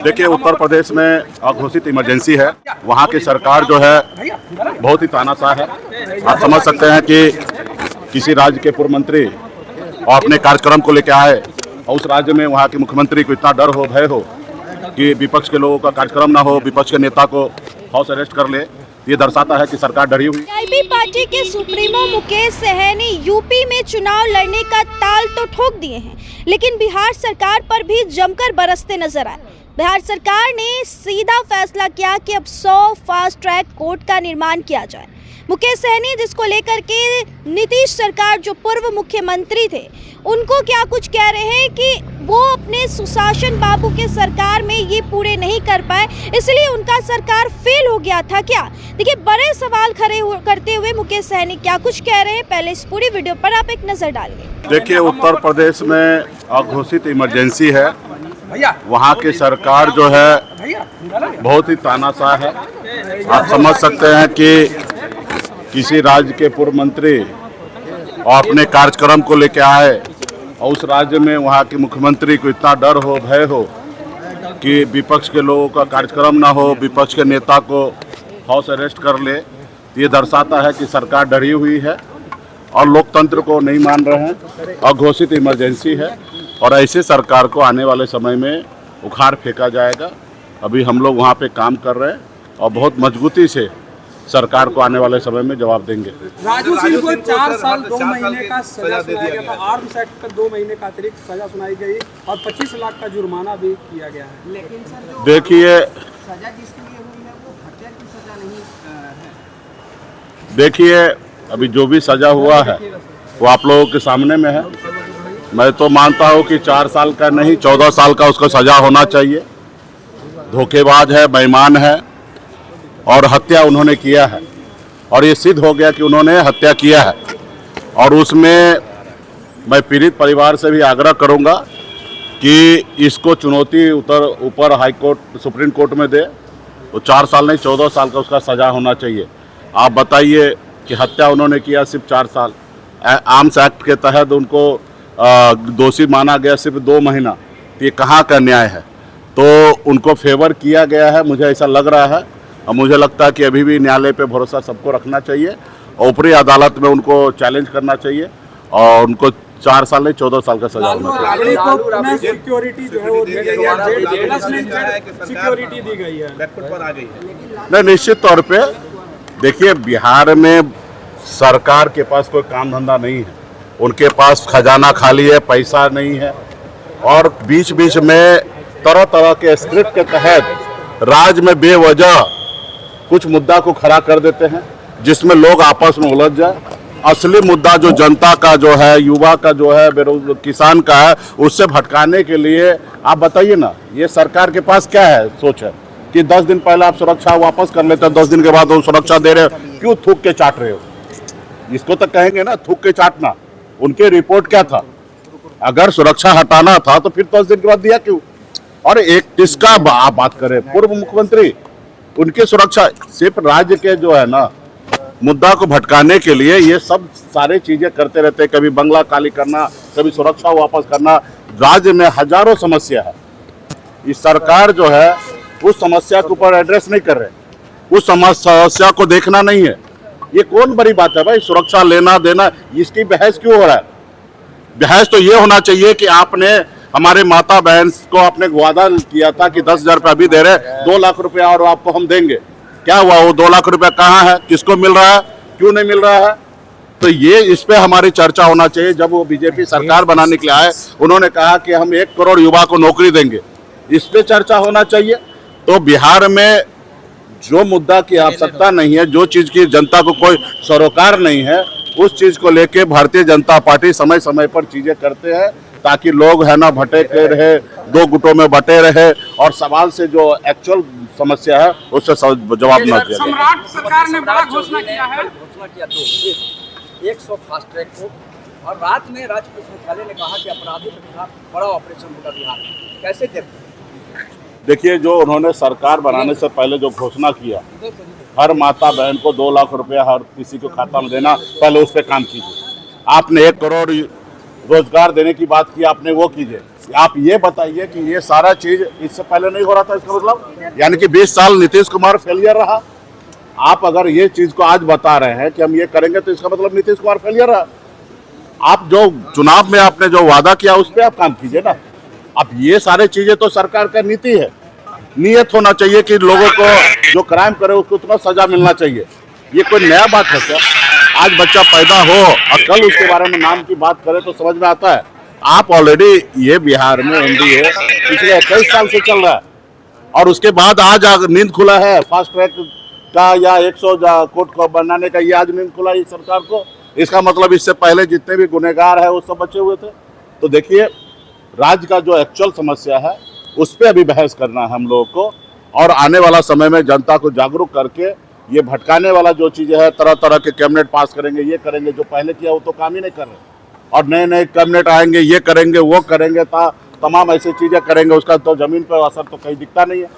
देखिए, उत्तर प्रदेश में अघोषित इमरजेंसी है। वहाँ की सरकार जो है बहुत ही तानाशाह है। आप समझ सकते हैं कि किसी राज्य के पूर्व मंत्री और अपने कार्यक्रम को लेकर आए और उस राज्य में वहाँ के मुख्यमंत्री को इतना डर हो, भय हो कि विपक्ष के लोगों का कार्यक्रम ना हो, विपक्ष के नेता को हाउस अरेस्ट कर ले। ये दर्शाता है कि सरकार डरी हुई। वीआईपी पार्टी के सुप्रीमो मुकेश सहनी यूपी में चुनाव लड़ने का ताल तो ठोक दिए हैं, लेकिन बिहार सरकार पर भी जमकर बरसते नजर आए। बिहार सरकार ने सीधा फैसला किया कि अब 100 फास्ट ट्रैक कोर्ट का निर्माण किया जाए। मुकेश सहनी, जिसको लेकर के नीतीश सरकार जो पूर्व मुख्यमंत्री थे, उनको क्या कुछ कह रहे हैं कि वो अपने सुशासन बाबू के सरकार में ये पूरे नहीं कर पाए, इसलिए उनका सरकार फेल हो गया था क्या। देखिए, बड़े सवाल खड़े करते हुए मुकेश सहनी क्या कुछ कह रहे हैं, पहले इस पूरी वीडियो पर आप एक नजर डालिए। देखिए, उत्तर प्रदेश में अघोषित इमरजेंसी है। वहाँ की सरकार जो है बहुत ही तानाशाह है। आप समझ सकते हैं कि किसी राज्य के पूर्व मंत्री और अपने कार्यक्रम को लेकर आए और उस राज्य में वहाँ के मुख्यमंत्री को इतना डर हो, भय हो कि विपक्ष के लोगों का कार्यक्रम ना हो, विपक्ष के नेता को हाउस अरेस्ट कर ले। ये दर्शाता है कि सरकार डरी हुई है और लोकतंत्र को नहीं मान रहे हैं। अघोषित इमरजेंसी है और ऐसे सरकार को आने वाले समय में उखाड़ फेंका जाएगा। अभी हम लोग वहाँ पे काम कर रहे हैं और बहुत मजबूती से सरकार को आने वाले समय में जवाब देंगे। राजू सिंह को 4 साल 2 महीने का सजा सुनाया गया था। आर्म्स एक्ट पर 2 महीने का अतिरिक्त सजा सुनाई गई और 25 लाख का जुर्माना भी किया गया है। लेकिन सर, जो देखिए, सजा जिसके लिए हुई है वो हत्या की सजा नहीं है। देखिए, अभी जो भी सजा हुआ है वो आप लोगों के सामने में है। मैं तो मानता हूँ कि 4 साल का नहीं, 14 साल का उसको सजा होना चाहिए। धोखेबाज है, बेईमान है और हत्या उन्होंने किया है और ये सिद्ध हो गया कि उन्होंने हत्या किया है। और उसमें मैं पीड़ित परिवार से भी आग्रह करूंगा कि इसको चुनौती ऊपर हाई कोर्ट, सुप्रीम कोर्ट में दे। तो 4 साल नहीं, 14 साल का उसका सजा होना चाहिए। आप बताइए कि हत्या उन्होंने किया सिर्फ 4 साल। आर्म्स एक्ट के तहत उनको दोषी माना गया सिर्फ 2 महीना। तो ये कहाँ का न्याय है। तो उनको फेवर किया गया है, मुझे ऐसा लग रहा है। और मुझे लगता है कि अभी भी न्यायालय पे भरोसा सबको रखना चाहिए और ऊपरी अदालत में उनको चैलेंज करना चाहिए और उनको 4 साल नहीं, 14 साल का सजा होना चाहिए। सिक्योरिटी जो है वो दी गई है, सिक्योरिटी दी गई है। नहीं, निश्चित तौर पे देखिए, बिहार में सरकार के पास कोई काम धंधा नहीं है। उनके पास खजाना खाली है, पैसा नहीं है और बीच बीच में तरह तरह के स्क्रिप्ट के तहत राज्य में बेवजह कुछ मुद्दा को खड़ा कर देते हैं जिसमें लोग आपस में उलझ जाए। असली मुद्दा जो जनता का जो है, युवा का जो है, किसान का है, उससे भटकाने के लिए आप बताइए ना, ये सरकार के पास क्या है सोच है कि 10 दिन पहले आप सुरक्षा वापस कर लेते हैं, 10 दिन के बाद वो सुरक्षा दे रहे हो, क्यों थूक के चाट रहे हो। इसको तो कहेंगे ना, थूक के चाटना। उनके रिपोर्ट क्या था, अगर सुरक्षा हटाना था तो फिर 10 दिन के बाद दिया क्यों। और एक किसका आप बात करें, पूर्व मुख्यमंत्री, उनकी सुरक्षा सिर्फ राज्य के जो है ना मुद्दा को भटकाने के लिए ये सब सारे चीजें करते रहते हैं। कभी बंगला खाली करना, कभी सुरक्षा वापस करना। राज्य में हजारों समस्या है। इस सरकार जो है उस समस्या के ऊपर एड्रेस नहीं कर रहे, उस समस्या को देखना नहीं है। ये कौन बड़ी बात है भाई, सुरक्षा लेना देना, इसकी बहस क्यों हो रहा है। बहस तो ये होना चाहिए कि आपने हमारे माता बहन को आपने वादा किया था कि 10,000 रुपया अभी दे रहे, 2 लाख रुपया और आपको हम देंगे। क्या हुआ, वो 2 लाख रुपया कहाँ है, किसको मिल रहा है, क्यों नहीं मिल रहा है। तो ये इस पे हमारी चर्चा होना चाहिए। जब वो बीजेपी सरकार बनाने के लिए आए, उन्होंने कहा कि हम 1 करोड़ युवा को नौकरी देंगे, इस पे चर्चा होना चाहिए। तो बिहार में जो मुद्दा की आवश्यकता नहीं है, जो चीज़ की जनता को कोई सरोकार नहीं है, उस चीज़ को लेके भारतीय जनता पार्टी समय समय पर चीज़ें करते हैं ताकि लोग है ना भटके रहे, 2 गुटों में बटे रहे और सवाल से जो एक्चुअल समस्या है उससे जवाब न दिया। सम्राट सरकार ने बड़ा घोषणा किया है, 100 फास्ट ट्रैक कोर्ट, और रात में राज्य पुलिस मुख्यालय ने कहा कि अपराधियों के खिलाफ बड़ा ऑपरेशन होगा बिहार में। कैसे देखते हैं? देखिए, जो उन्होंने सरकार बनाने से पहले जो घोषणा किया, हर माता बहन को 2 लाख रुपया हर किसी को खाता में देना, पहले उस पर काम कीजिए। आपने 1 करोड़ रोजगार देने की बात की, आपने वो कीजिए। आप ये बताइए कि ये सारा चीज इससे पहले नहीं हो रहा था, इसका मतलब यानी कि 20 साल नीतीश कुमार फेलियर रहा। आप अगर ये चीज को आज बता रहे हैं कि हम ये करेंगे तो इसका मतलब नीतीश कुमार फेलियर रहा। आप जो चुनाव में आपने जो वादा किया उस पर आप काम कीजिए ना। अब ये सारे चीजें तो सरकार का नीति है, नियत होना चाहिए कि लोगों को जो क्राइम करे उसको उतना सजा मिलना चाहिए। ये कोई नया बात है क्या? आज बच्चा पैदा हो और कल उसके बारे में नाम की बात करें तो समझ में आता है। आप ऑलरेडी ये बिहार में एनडीए पिछले 21 साल से चल रहा है और उसके बाद आज नींद खुला है फास्ट ट्रैक का या 100 कोर्ट को बनाने का, ये आज नींद खुला है सरकार को। इसका मतलब इससे पहले जितने भी गुनहगार है वो सब बचे हुए थे। तो देखिए, राज्य का जो एक्चुअल समस्या है उस पर अभी बहस करना है हम लोगों को, और आने वाला समय में जनता को जागरूक करके ये भटकाने वाला जो चीज़ें है, तरह तरह के कैबिनेट पास करेंगे, ये करेंगे, जो पहले किया वो तो काम ही नहीं कर रहे, और नए नए कैबिनेट आएंगे, ये करेंगे वो करेंगे, तमाम ऐसी चीज़ें करेंगे, उसका तो ज़मीन पर असर तो कहीं दिखता नहीं है।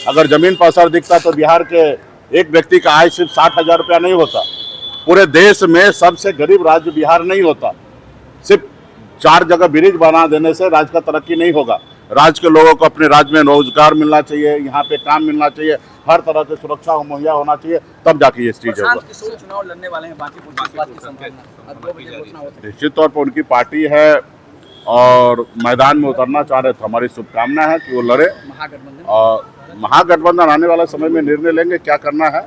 अगर ज़मीन पर असर दिखता तो बिहार के एक व्यक्ति का आय सिर्फ 60,000 रुपया नहीं होता, पूरे देश में सबसे गरीब राज्य बिहार नहीं होता। सिर्फ 4 जगह ब्रिज बना देने से राज्य का तरक्की नहीं होगा। राज्य के लोगों को अपने राज्य में रोजगार मिलना चाहिए, यहाँ पे काम मिलना चाहिए, हर तरह की सुरक्षा मुहैया होना चाहिए, तब जाके ये चीज़ होगा। चुनाव लड़ने वाले हैं, बाकी बात की संभावना अब 2 बजे घोषणा होती है। निश्चित तौर पर उनकी पार्टी है और मैदान में उतरना चाह रहे थे। हमारी शुभकामना है कि वो लड़े, और महागठबंधन आने वाला समय में निर्णय लेंगे क्या करना है,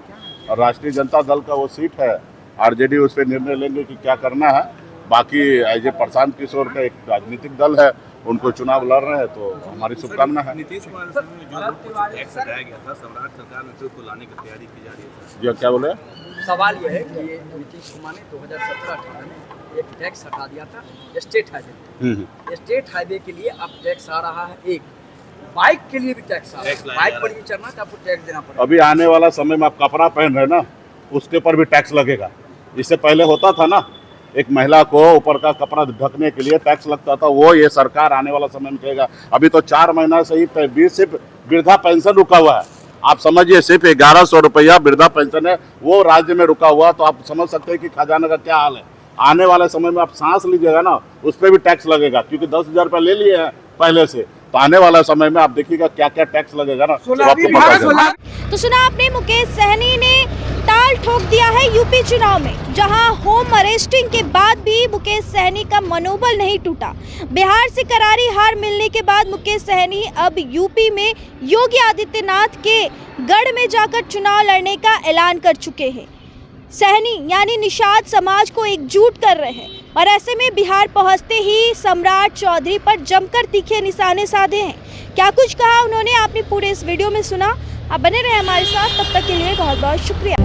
और राष्ट्रीय जनता दल का वो सीट है आरजेडी, उस पर निर्णय लेंगे कि क्या करना है। बाकी एज ए प्रशांत किशोर का एक राजनीतिक दल है, उनको चुनाव लड़ रहे हैं, तो हमारी शुभकामना है। नीतीश कुमार जो टैक्स हटाया गया था, सम्राट सरकार में उसको लाने की तैयारी की जा रही है। जी क्या बोले? सवाल यह है कि नीतीश कुमार ने 2017-18 में एक टैक्स हटा दिया था स्टेट हाईवे। स्टेट हाईवे के लिए अब टैक्स आ रहा है, एक बाइक के लिए भी टैक्स आ रहा है। बाइक पर भी चढ़ना तो आपको टैक्स देना पड़ेगा। अभी आने वाला समय में आप कपड़ा पहन रहे ना, उसके ऊपर भी टैक्स लगेगा। इससे पहले होता था ना, एक महिला को ऊपर का कपड़ा ढकने के लिए टैक्स लगता था, वो ये सरकार आने वाला समय में कहेगा। अभी तो 4 महीना से ही सिर्फ वृद्धा पेंशन रुका हुआ है। आप समझिए, सिर्फ 1100 रुपया वृद्धा पेंशन है, वो राज्य में रुका हुआ। तो आप समझ सकते हैं कि खजाना का क्या हाल है। आने वाले समय में आप सांस लीजिएगा ना, उस पर भी टैक्स लगेगा, क्योंकि 10,000 रुपये ले लिए हैं पहले से। तो आने वाला समय में आप देखिएगा क्या क्या टैक्स लगेगा ना, तो आपको पता चलेगा। तो सुना आपने, मुकेश सहनी ने ताल ठोक दिया है यूपी चुनाव में, जहां होम अरेस्टिंग के बाद भी मुकेश सहनी का मनोबल नहीं टूटा। बिहार से करारी हार मिलने के बाद मुकेश सहनी अब यूपी में योगी आदित्यनाथ के गढ़ में जाकर चुनाव लड़ने का ऐलान कर चुके हैं। सहनी यानी निषाद समाज को एकजुट कर रहे हैं, और ऐसे में बिहार पहुंचते ही सम्राट चौधरी पर जमकर तीखे निशाने साधे हैं। क्या कुछ कहा उन्होंने, आपने पूरे इस वीडियो में सुना। आप बने रहे हमारे साथ, तब तक के लिए बहुत बहुत शुक्रिया।